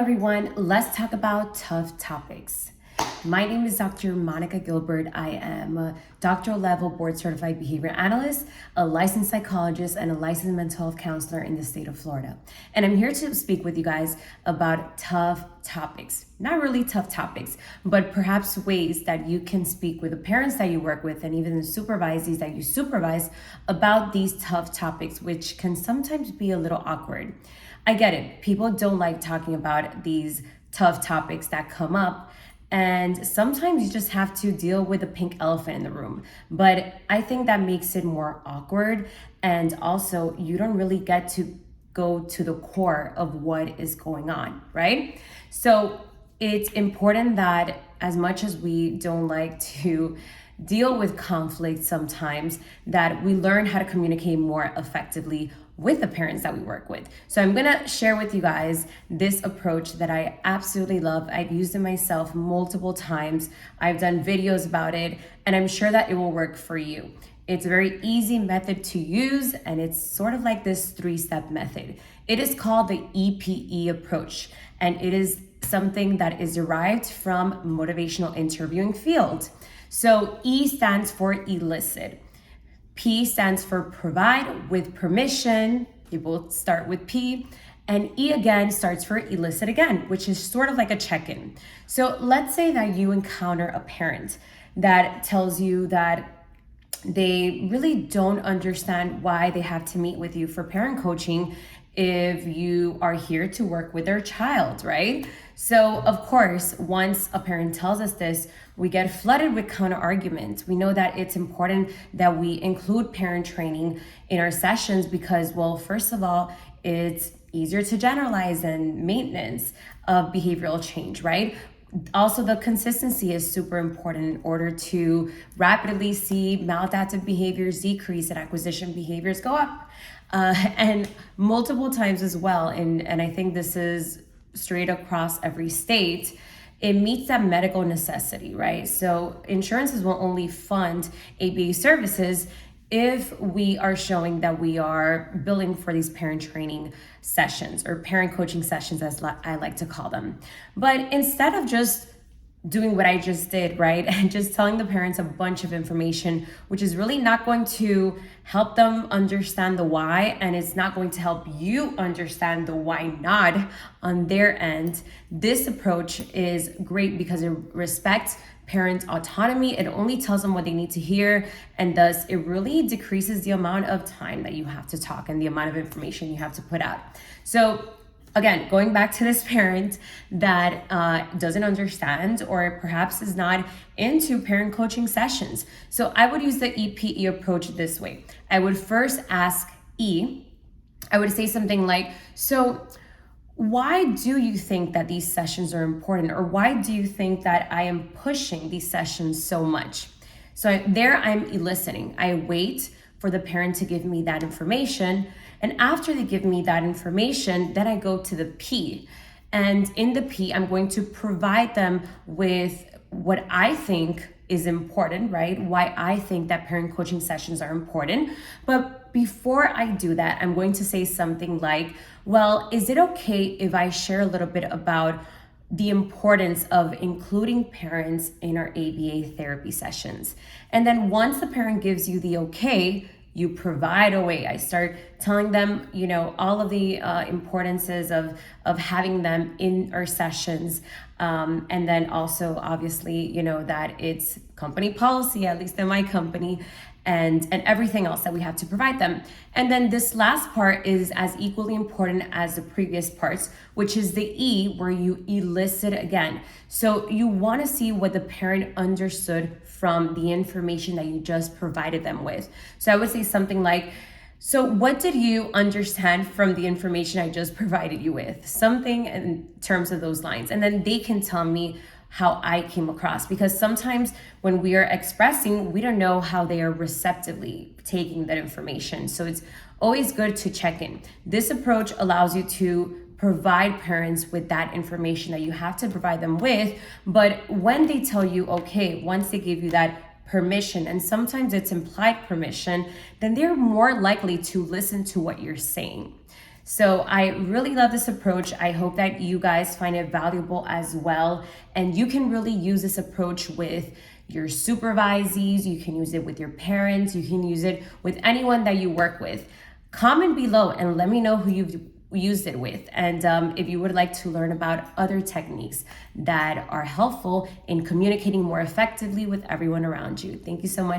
everyone, let's talk about tough topics. My name is Dr. Monica Gilbert. I am a doctoral level board certified behavior analyst, a licensed psychologist, and a licensed mental health counselor in the state of Florida. And I'm here to speak with you guys about tough topics. Not really tough topics, but perhaps ways that you can speak with the parents that you work with and even the supervisees that you supervise about these tough topics, which can sometimes be a little awkward. I get it. People don't like talking about these tough topics that come up. And sometimes you just have to deal with the pink elephant in the room. But I think that makes it more awkward. And also, you don't really get to go to the core of what is going on, right? So it's important that as much as we don't like to deal with conflict sometimes, that we learn how to communicate more effectively with the parents that we work with. So I'm gonna share with you guys this approach that I absolutely love. I've used it myself multiple times. I've done videos about it, and I'm sure that it will work for you. It's a very easy method to use, and it's sort of like this 3-step method. It is called the EPE approach, and it is something that is derived from motivational interviewing field. So E stands for elicit. P stands for provide with permission. They both start with P. And E again starts for elicit again, which is sort of like a check-in. So let's say that you encounter a parent that tells you that they really don't understand why they have to meet with you for parent coaching if you are here to work with their child, right? So of course, once a parent tells us this, we get flooded with counter arguments. We know that it's important that we include parent training in our sessions because, well, first of all, it's easier to generalize than maintenance of behavioral change, right? Also, the consistency is super important in order to rapidly see maladaptive behaviors decrease and acquisition behaviors go up. And multiple times as well, and I think this is straight across every state, it meets that medical necessity, right? So insurances will only fund ABA services if we are showing that we are billing for these parent training sessions or parent coaching sessions, as I like to call them. But instead of just doing what I just did, right, and just telling the parents a bunch of information, which is really not going to help them understand the why, and it's not going to help you understand the why not on their end, this approach is great because it respects parents' autonomy. It only tells them what they need to hear, and thus it really decreases the amount of time that you have to talk and the amount of information you have to put out. So again, going back to this parent that doesn't understand or perhaps is not into parent coaching sessions. So I would use the EPE approach this way. I would first ask E. I would say something like, so why do you think that these sessions are important? Or why do you think that I am pushing these sessions so much? So there I'm eliciting. I wait for the parent to give me that information. And after they give me that information, then I go to the P. And in the P, I'm going to provide them with what I think is important, right? Why I think that parent coaching sessions are important. But before I do that, I'm going to say something like, well, is it okay if I share a little bit about the importance of including parents in our ABA therapy sessions? And then once the parent gives you the okay, you provide a way. I start telling them, all of the importances of having them in our sessions. And then also, obviously, that it's company policy, at least in my company, and everything else that we have to provide them. And then this last part is as equally important as the previous parts, which is the E, where you elicit again. So you want to see what the parent understood from the information that you just provided them with. So I would say something like, so what did you understand from the information I just provided you with? Something in terms of those lines. And then they can tell me how I came across, because sometimes when we are expressing, we don't know how they are receptively taking that information. So it's always good to check in. This approach allows you to provide parents with that information that you have to provide them with. But when they tell you, okay, once they give you that permission, and sometimes it's implied permission, then they're more likely to listen to what you're saying. So I really love this approach. I hope that you guys find it valuable as well. And you can really use this approach with your supervisees. You can use it with your parents. You can use it with anyone that you work with. Comment below and let me know who you've used it with. And if you would like to learn about other techniques that are helpful in communicating more effectively with everyone around you. Thank you so much.